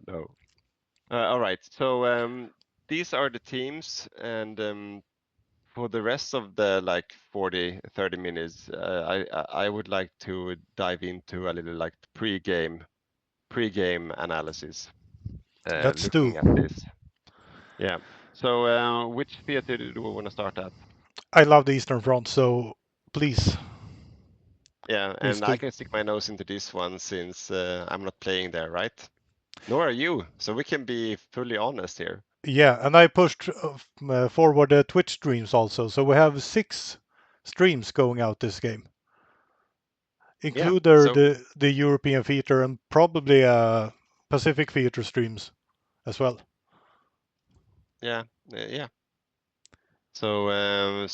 No. All right. So these are the teams, and for the rest of the like 40-30 minutes, I would like to dive into a little like pre-game analysis, Let's do. looking at this. Yeah. So which theater do we want to start at? I love the Eastern Front, so please, Yeah, please and I do. can stick my nose into this one since I'm not playing there, right? Nor are you, so we can be fully honest here. Yeah, and I pushed forward the Twitch streams also, so we have 6 streams going out this game. Yeah. Include So the European theater and probably Pacific theater streams as well. yeah, yeah. So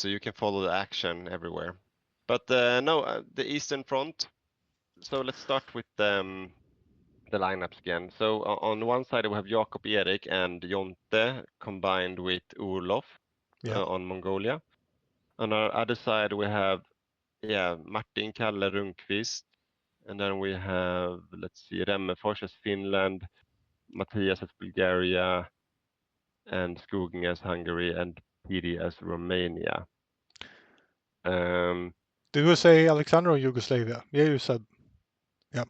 you can follow the action everywhere. But no, the Eastern Front. So let's start with the lineups again. So on one side we have Jakob Erik and Jonte combined with Olof Yeah. on Mongolia. On our other side we have Martin Kalle Rundqvist, and then we have, let's see, Remmefors as Finland, Matthias as Bulgaria, and Skogen as Hungary, and PD as Romania. Um, Did we say Alexander or Yugoslavia? Yeah, you said. Yeah.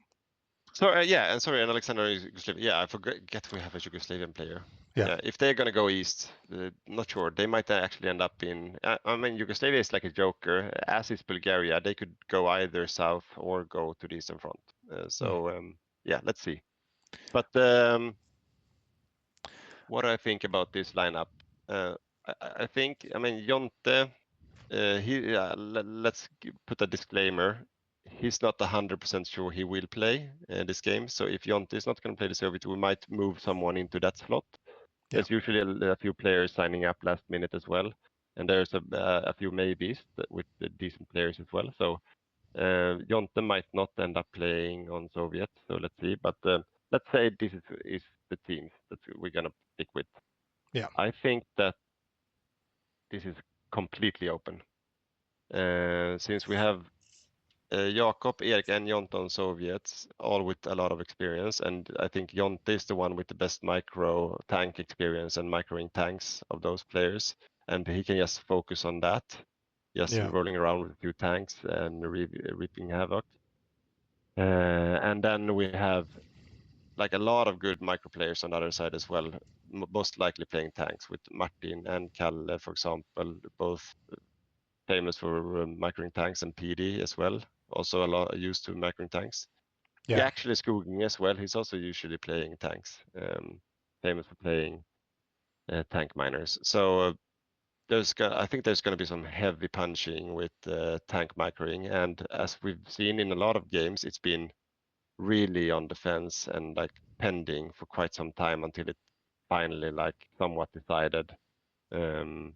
So and sorry, and Alexander is Yugoslavian. Yeah, I forget we have a Yugoslavian player. Yeah. Yeah, if they're gonna go east, not sure. They might actually end up in. I mean, Yugoslavia is like a joker, as is Bulgaria. They could go either south or go to the eastern front. Mm. Yeah, let's see. But what do I think about this lineup? I think, I mean, Jonte. Let's put a disclaimer. He's not 100% sure he will play this game. So if Jonte is not going to play the Soviet, we might move someone into that slot. Yeah. There's usually a few players signing up last minute as well, and there's a few maybes with the decent players as well. So Jonte might not end up playing on Soviet. So let's see. But let's say this is the teams that we're going to stick with. Yeah. I think that this is completely open. Since we have Jakob, Erik, and Jonton Soviets, all with a lot of experience, and I think Jonte is the one with the best micro tank experience and microing tanks of those players, and he can just focus on that, just Yeah. rolling around with a few tanks and reaping havoc. And then we have like a lot of good micro players on the other side as well, most likely playing tanks with Martin and Kalle, for example, both famous for microing tanks, and PD as well, also a lot used to microing tanks. Yeah, Yeah. actually Skogen as well. He's also usually playing tanks, famous for playing tank miners. So I think there's going to be some heavy punching with tank microing, and as we've seen in a lot of games, it's been really on the fence and like pending for quite some time until it finally like somewhat decided. Um,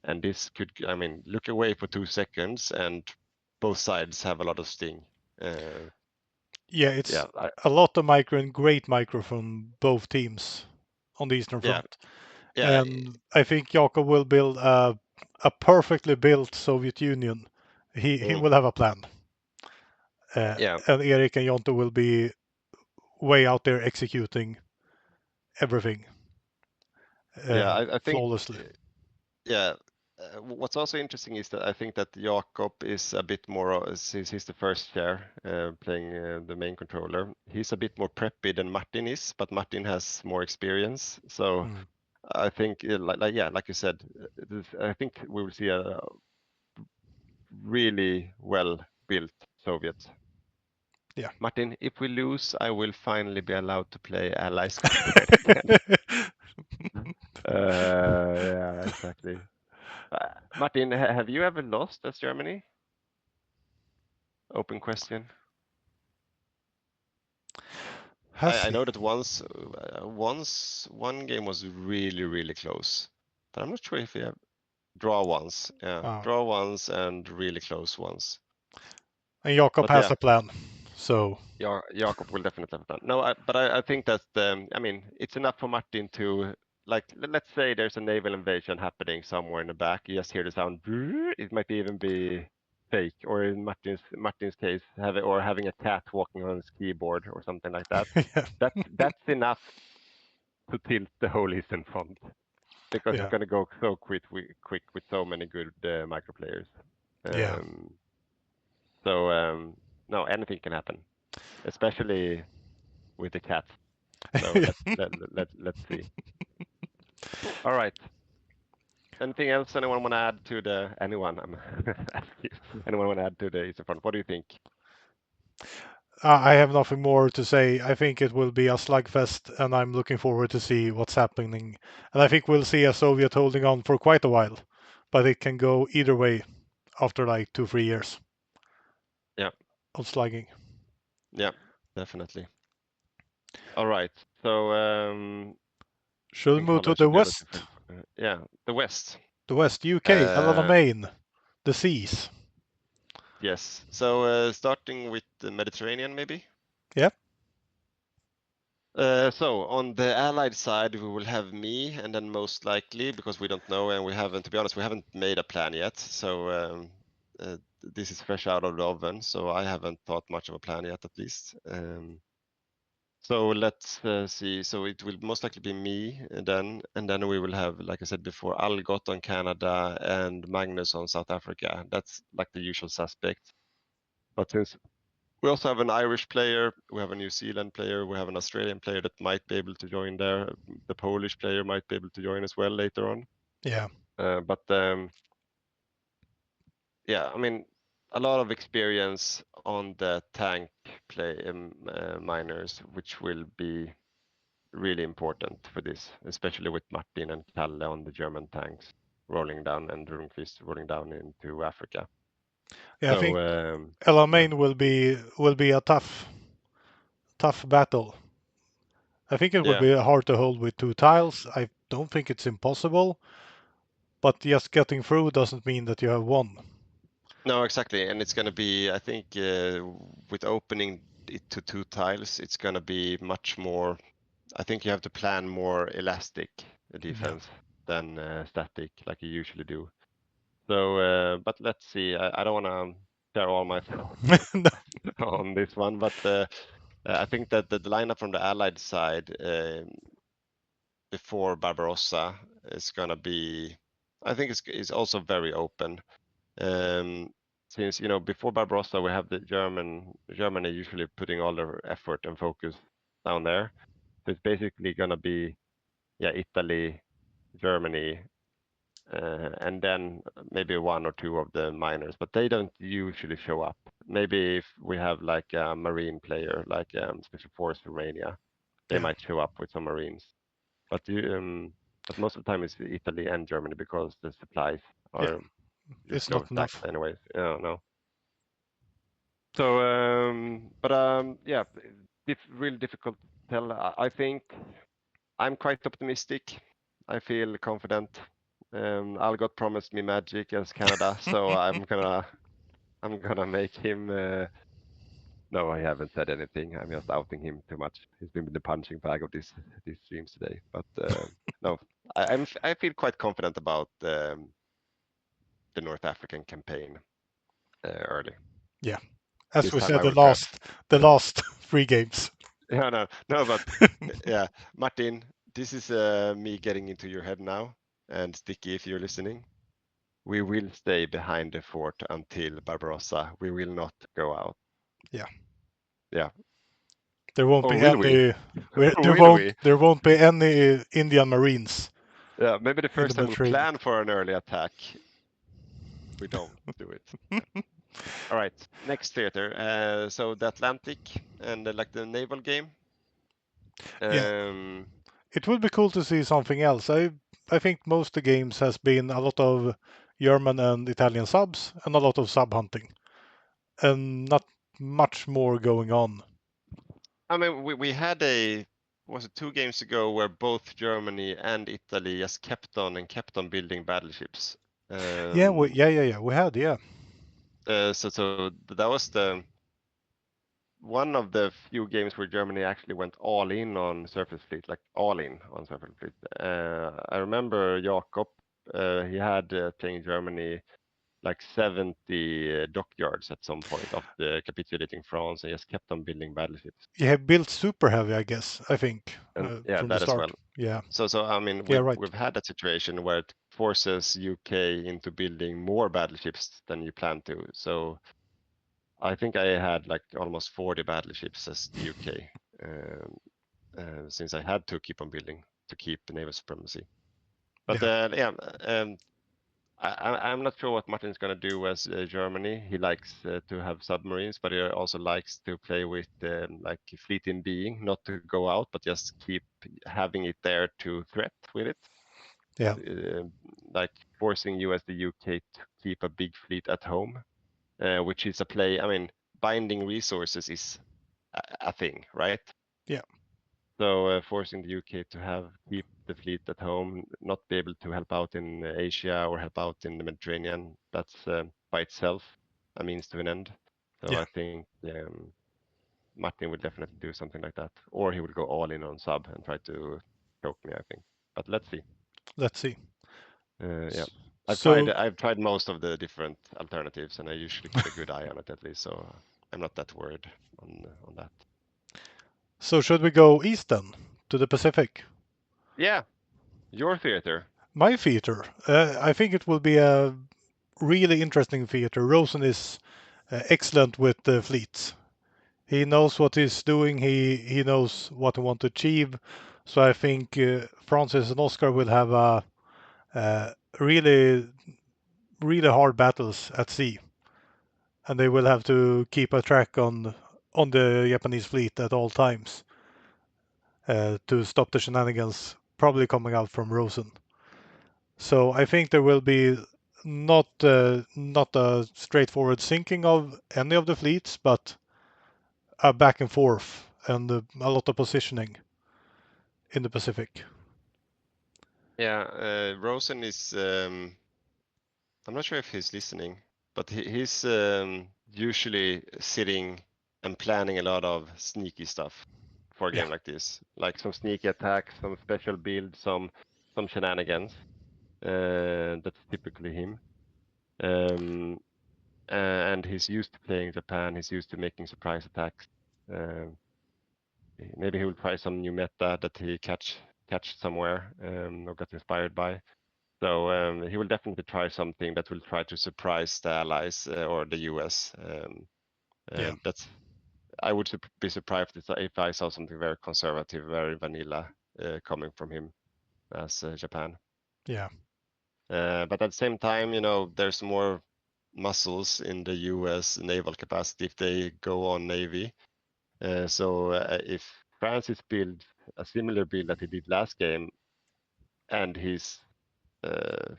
and this could, I mean, look away for 2 seconds, and both sides have a lot of sting. Uh, Yeah. It's yeah, I, a lot of micro and great micro from both teams on the Eastern yeah, Front. yeah, And I think Jakob will build a perfectly built Soviet Union. He mm, will have a plan. Uh, yeah, and Erik and Jonto will be way out there executing everything yeah. I think, flawlessly. yeah. What's also interesting is that I think that Jakob is a bit more, since he's the first chair playing the main controller, he's a bit more preppy than Martin is, but Martin has more experience. So Mm. I think, like you said, I think we will see a really well built Soviet. Yeah. Martin, if we lose, I will finally be allowed to play Allies Combat again. Yeah, exactly. Martin, have you ever lost as Germany? Open question. Has I he? know that once one game was really, really close, but I'm not sure if we have draw once. Yeah, Uh, draw once and really close once. and Jakob But has yeah, a plan. So Jakob will definitely have done. No, but I think that I mean, it's enough for Martin to like. Let's say there's a naval invasion happening somewhere in the back. You just hear the sound. It might even be. fake, or in Martin's case, having a cat walking on his keyboard or something like that. Yeah. That's enough to tilt the whole Eastern Front because it's Yeah. going to go so quick with so many good micro players. Yeah. Um, so no, anything can happen, especially with the cats. So let's see. All right. Anything else anyone want to add to the anyone? I'm asking you. Anyone want to add to the Eastern Front? What do you think? I have nothing more to say. I think it will be a slugfest, and I'm looking forward to see what's happening. And I think we'll see a Soviet holding on for quite a while, but it can go either way after like 2-3 years Yeah, of slugging. yeah, definitely. All right. So I Should we think move to Holland the should be looking west? for yeah, the West. The west, UK, Uh, Main, the seas. yes. So starting with the Mediterranean, maybe. Yep. So on the Allied side, we will have me, and then most likely, because we don't know, and we haven't, to be honest, we haven't made a plan yet. So this is fresh out of the oven, so I haven't thought much of a plan yet, at least. So let's see. So it will most likely be me, and then we will have, like I said before, Algot on Canada and Magnus on South Africa. That's like the usual suspects. But since we also have an Irish player, we have a New Zealand player, we have an Australian player that might be able to join there. The Polish player might be able to join as well later on. Yeah. But yeah, I mean, a lot of experience on the tank play miners, which will be really important for this, especially with Martin and Kalle on the German tanks rolling down and Rundqvist rolling down into Africa. Yeah, I So think yeah, Main will be a tough battle. I think it will yeah. be hard to hold with 2 tiles. I don't think it's impossible, but just getting through doesn't mean that you have won. No, exactly. And it's going to be, I think, with opening it to 2 tiles, it's going to be much more. I think you have to plan more elastic Yeah. defense than static, like you usually do. So, but let's see. I don't want to share all my thoughts No. on this one, but I think that the lineup from the Allied side before Barbarossa is going to be, I think it's also very open. Um, since before Barbarossa we have the Germany usually putting all their effort and focus down there. So it's basically gonna be Italy, Germany, and then maybe one or two of the minors, but they don't usually show up. Maybe if we have like a marine player, like Special Force Romania, they Yeah. might show up with some marines. But most of the time it's Italy and Germany because the supplies Yeah. are It's just not overstacked enough. anyways. Yeah, no. So, but yeah, really difficult to tell. I think I'm quite optimistic. I feel confident. Algot promised me magic as Canada, so I'm gonna make him. No, I haven't said anything. I'm just outing him too much. He's been the punching bag of these streams today. But no, I feel quite confident about the North African campaign early. Yeah. As This we time said, I the will prep. last 3 games. Yeah, no, but yeah, Martin, this is me getting into your head now, and Sticky, if you're listening, we will stay behind the fort until Barbarossa. We will not go out. Yeah. Yeah, There won't or be will we? any. Or will we? There won't be any Indian Marines Yeah, maybe the in the first time we Mediterranean. plan for an early attack, we don't do it. Yeah. All right, next theater. So the Atlantic and like the naval game. Yeah. Um, It would be cool to see something else. I think most of the games has been a lot of German and Italian subs and a lot of sub hunting, and not much more going on. I mean, we had was it 2 games ago where both Germany and Italy just kept on building battleships. Yeah, Um, we had, yeah. so that was the one of the few games where Germany actually went all in on surface fleet, like all in on surface fleet. I remember Jakob, he had playing Germany. like 70 dockyards at some point after capitulating France, and just kept on building battleships. You have built super heavy, I guess. I think And yeah, from the that as start. well. Yeah. So I mean, Yeah. we've Right. had that situation where it forces UK into building more battleships than you plan to. So I think I had like almost 40 battleships as the UK, since I had to keep on building to keep naval supremacy. But Yeah. yeah, I'm not sure what Martin's going to do as Germany. He likes to have submarines, but he also likes to play with like fleet in being, not to go out, but just keep having it there to threat with it. Yeah. Uh, like forcing you as the UK to keep a big fleet at home, which is a play. I mean, binding resources is a thing, right? Yeah. So forcing the UK to have keep the fleet at home, not be able to help out in Asia or help out in the Mediterranean, that's by itself a means to an end. So Yeah. I think Martin would definitely do something like that, or he would go all in on sub and try to choke me, I think. But let's see. Let's see. Yeah, So, I've tried most of the different alternatives, and I usually keep a good eye on it at least. So I'm not that worried on that. so should we go east then to the Pacific? Yeah, your theater. My theater. I think it will be a really interesting theater. Rosen is excellent with the fleets. He knows what he's doing. He knows what he wants to achieve. So I think Francis and Oscar will have a really really hard battles at sea, and they will have to keep a track on the Japanese fleet at all times to stop the shenanigans probably coming out from Rosen. So I think there will be not a straightforward sinking of any of the fleets, but a back and forth and a lot of positioning in the Pacific. Yeah, Rosen is. I'm not sure if he's listening, but he's usually sitting and planning a lot of sneaky stuff for a Yeah, game like this, like some sneaky attacks, some special builds, some shenanigans. That's typically him. Um, and he's used to playing Japan. He's used to making surprise attacks. Um, Maybe he will try some new meta that he catch somewhere or got inspired by. So he will definitely try something that will try to surprise the allies or the US. yeah, That's I would be surprised if I saw something very conservative, very vanilla coming from him as Japan. yeah, But at the same time, there's more muscles in the US naval capacity if they go on Navy. So if Francis builds a similar build that he did last game, and he's uh,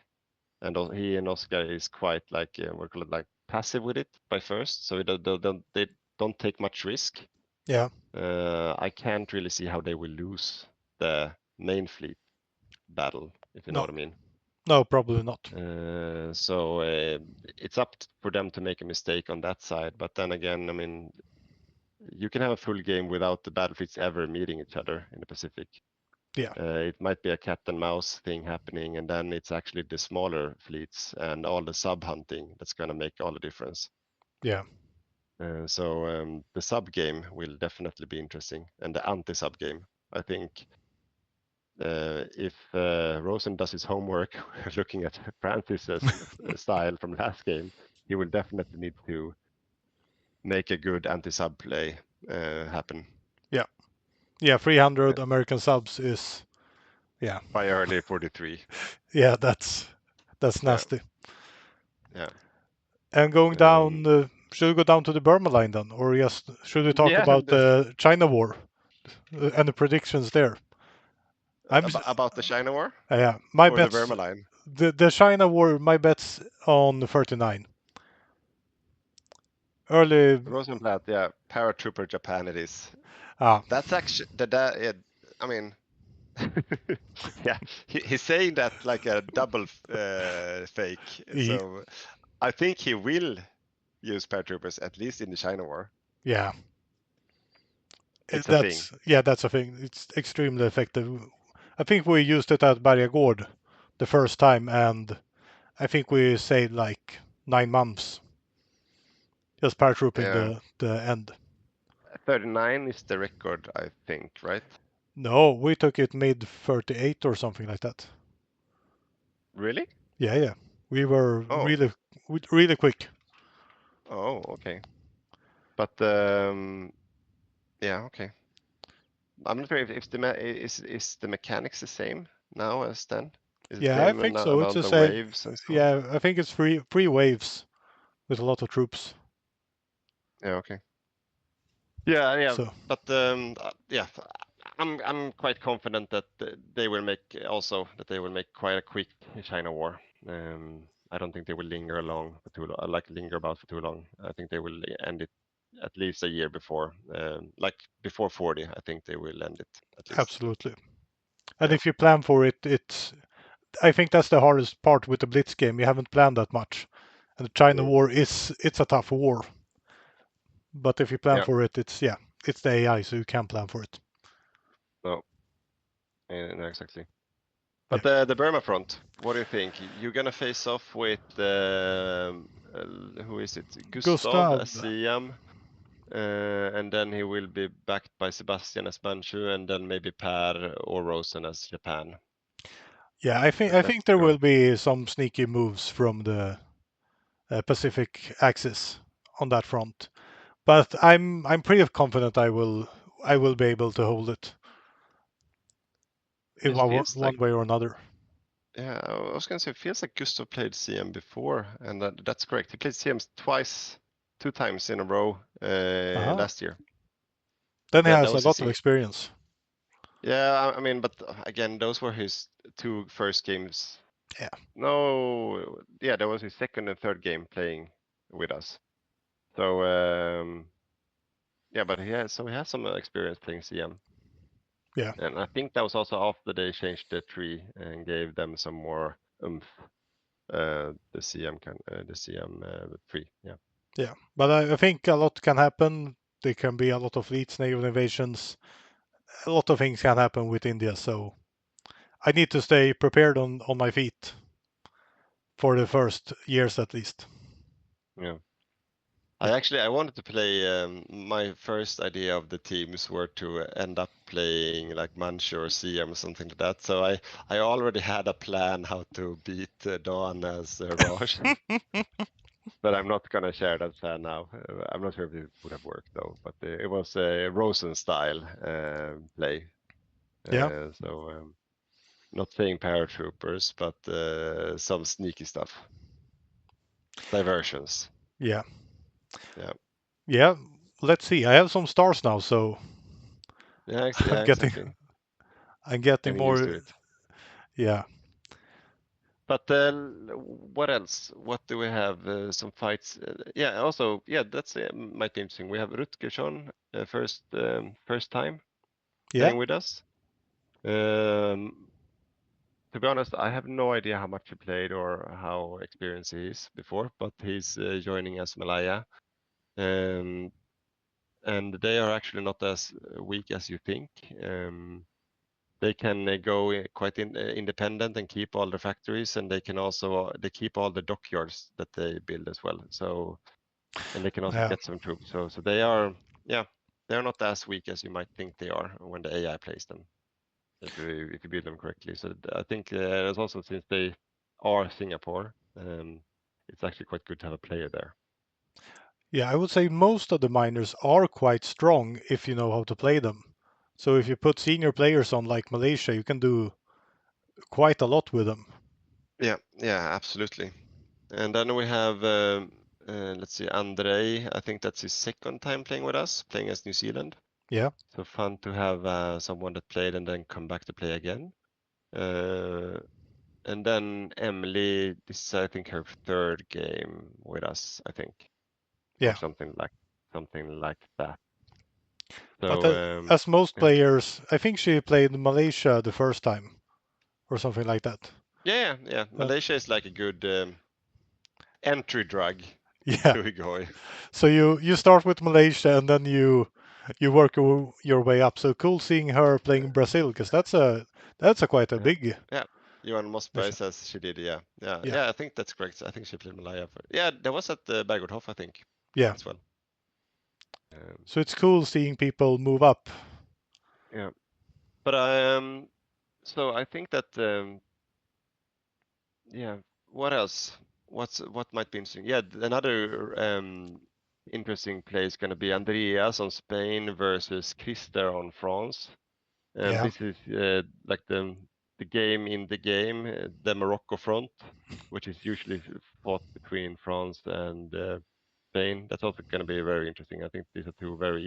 he and Oscar is quite like what do you call it, like passive with it by first, so they don't take much risk. yeah. I can't really see how they will lose the main fleet battle, if you know No, what I mean. no, probably not. So it's up for them to make a mistake on that side. But then again, I mean, you can have a full game without the battle fleets ever meeting each other in the Pacific. Yeah, It might be a cat and mouse thing happening, and then it's actually the smaller fleets and all the sub hunting that's going to make all the difference. yeah, So the sub game will definitely be interesting, and the anti-sub game. I think if Rosen does his homework, looking at Francis's style from last game, he will definitely need to make a good anti-sub play happen yeah, yeah. uh, 300 American subs is yeah, by early 43. yeah. That's Yeah, nasty. yeah. And going Um, down, should we go down to the Burma line then, or just should we talk yeah, about the China war and the predictions there? about the China War Yeah, my or the bets Burma line. the China war. My bets on 39 early. Rosenblatt, yeah, paratrooper Japan it is. Ah, That's actually that. I mean, yeah, he's saying that like a double fake. e- So I think he will use paratroopers at least in the China War. yeah, It's a thing. that's a thing. It's extremely effective. I think we used it at Bergagård the first time, and I think we saved like 9 months, just paratrooping Yeah, the end. 39 is the record, I think, right? No, we took it mid 38 or something like that. Really? Yeah, yeah. We were Oh, really quick. oh, okay. But yeah, okay. I'm not sure if is the mechanics the same now as then? Is it Yeah, I same think so. It's amount the of same. waves and so on? Yeah, I think it's three waves with a lot of troops. Yeah, okay. Yeah, yeah, So but yeah, I'm quite confident that they will make quite a quick China war. I don't think they will linger along for too long, like linger about for too long. I think they will end it at least a year before, like before 40. I think they will end it at least. absolutely. And Yeah, if you plan for it, it's I think that's the hardest part with the Blitz game. You haven't planned that much. And the China mm, war it's a tough war. But if you plan yeah, for it, it's the AI, so you can plan for it. no, no, exactly. Yeah. But the Burma front, what do you think? You're gonna face off with who is it? Gustav Gustav. as CM. And then he will be backed by Sebastian as Banshu, and then maybe Per or Rosen as Japan. Yeah, I That's think there true. will be some sneaky moves from the Pacific Axis on that front. But I'm pretty confident I will be able to hold it in It feels one like, way or another. yeah, I was gonna say, it feels like Gustav played CM before, and that's correct. He played CM twice, 2 times in a row Uh-huh. last year. Then he That has a was lot his, of experience. yeah, I mean, but again, those were his two first games. Yeah, No, yeah, that was his second and third game playing with us. So, yeah, but he has some experience playing CM. yeah, And I think that was also after they changed the tree and gave them some more oomph. The CM tree. Yeah. yeah. But I think a lot can happen. There can be a lot of fleets, naval invasions. A lot of things can happen with India. So I need to stay prepared on my feet for the first years at least. Yeah. Yeah. I wanted to play. My first idea of the teams were to end up playing like Manchu or CM or something like that. So I already had a plan how to beat Dawn as Raj, but I'm not gonna share that plan now. I'm not sure if it would have worked though. But it was a Rosen style play. Yeah. So not saying paratroopers, but some sneaky stuff, diversions. Yeah. Yeah, Yeah. Let's see. I have some stars now, so I'm yeah, getting exactly. I'm getting Getting used to more. it. Yeah. But what else? What do we have? Some fights. Yeah, also, yeah, that's might be interesting. We have Rutgersson, first time Yeah. playing with us. Um, to be honest, I have no idea how much he played or how experienced he is before, but he's joining us Malaya. Um, and they are actually not as weak as you think. They can go quite independent and keep all the factories, and they can also they keep all the dockyards that they build as well. So and they can also Yeah. get some troops. So they are, yeah, they're not as weak as you might think they are when the AI plays them if you build them correctly. So I think it's also since they are Singapore, it's actually quite good to have a player there. Yeah. I would say most of the miners are quite strong if you know how to play them. So if you put senior players on like Malaysia, you can do quite a lot with them. Yeah, yeah, absolutely. And then we have, let's see, Andrei. I think that's his second time playing with us, playing as New Zealand. Yeah. So fun to have someone that played and then come back to play again. Uh, and then Emily, this is I think her third game with us, I think, or Yeah. something like that. But So as most yeah, players, I think she played Malaysia the first time or something like that. yeah. Uh, Malaysia is like a good entry drug yeah. to Hygge Hoi. So you start with Malaysia and then you work your way up. So cool seeing her playing Yeah, Brazil because that's a quite a yeah, big yeah. Johan Mossberg says she did. Yeah. Yeah. I think that's correct. I think she played Malaya. Yeah, there was at the Bergothof, I think, Yeah. as well. Um, So it's cool seeing people move up. yeah, but so I think that yeah. What else? What might be interesting? Yeah, another interesting play is going to be Andreas on Spain versus Christer on France. And Yeah. this is like the game in the game, the Morocco front, which is usually fought between France and Spain. That's also going to be very interesting. I think these are two very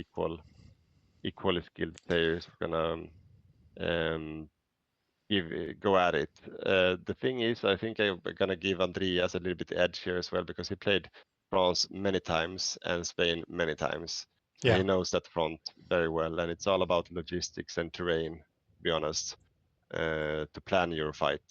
equally skilled players gonna um, go at it. The thing is, I think I'm gonna give Andreas a little bit edge here as well because he played France many times and Spain many times. And Yeah. he knows that front very well, and it's all about logistics and terrain, to be honest, to plan your fight.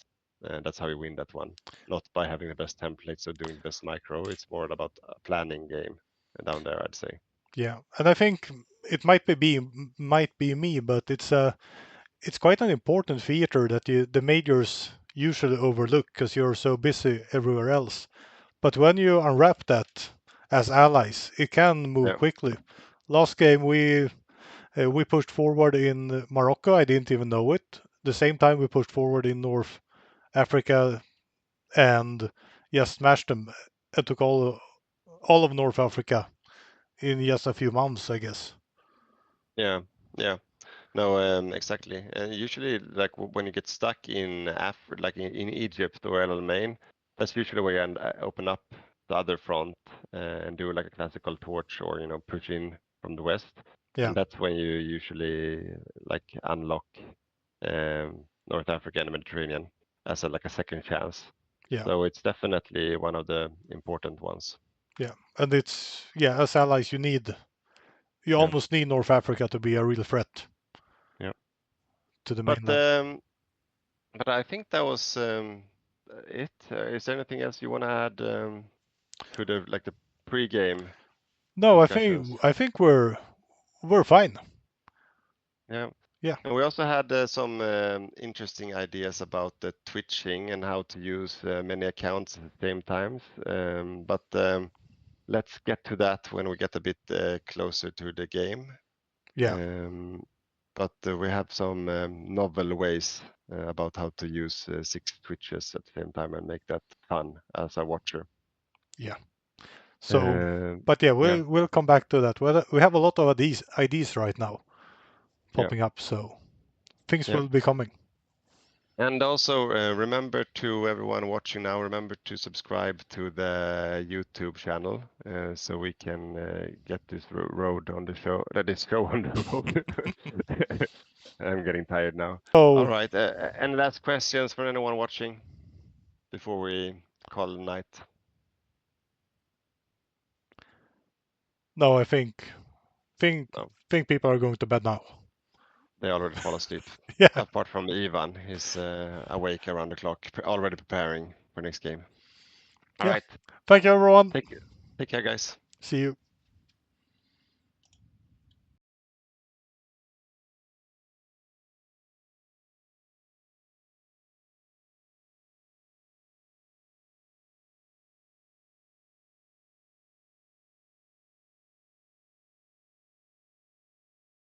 And that's how you win that one. Not by having the best templates or doing the best micro. It's more about a planning game down there, I'd say. Yeah. And I think it might be me, but it's quite an important feature that the majors usually overlook because you're so busy everywhere else. But when you unwrap that as allies, it can move Yeah, quickly. Last game we pushed forward in Morocco. I didn't even know it. The same time we pushed forward in North Africa and just smashed them and took all of North Africa in just a few months, I guess. yeah, yeah. No, exactly. And usually, like when you get stuck in like in Egypt or El Alamein, that's usually where you open up the other front and do like a classical torch or push in from the west, Yeah, and that's when you usually like unlock North Africa and the Mediterranean as like a second chance. yeah, So it's definitely one of the important ones. yeah. And it's as allies you Yeah, almost need North Africa to be a real threat yeah. to the But mainland. I think that was it. Is there anything else you want to add to the pre-game No, I discussions? think I think we're fine. Yeah. Yeah, And we also had some interesting ideas about the twitching and how to use many accounts at the same times. But let's get to that when we get a bit closer to the game. yeah, Um, but we have some novel ways about how to use 6 twitches at the same time and make that fun as a watcher. yeah. So, Uh, but yeah, yeah, we'll come back to that. We have a lot of these ideas right now yeah, popping up, so things yeah. will be coming. And also remember to everyone watching now, remember to subscribe to the YouTube channel so we can get this road on the show, this show on the road. I'm getting tired now. All So, right. Any last questions for anyone watching before we call it night? no, I think No, think people are going to bed now. they already fall asleep. Yeah, Apart from Ivan, he's awake around the clock, already preparing for next game. All yeah. right. Thank you, everyone. Take take care, guys. See you.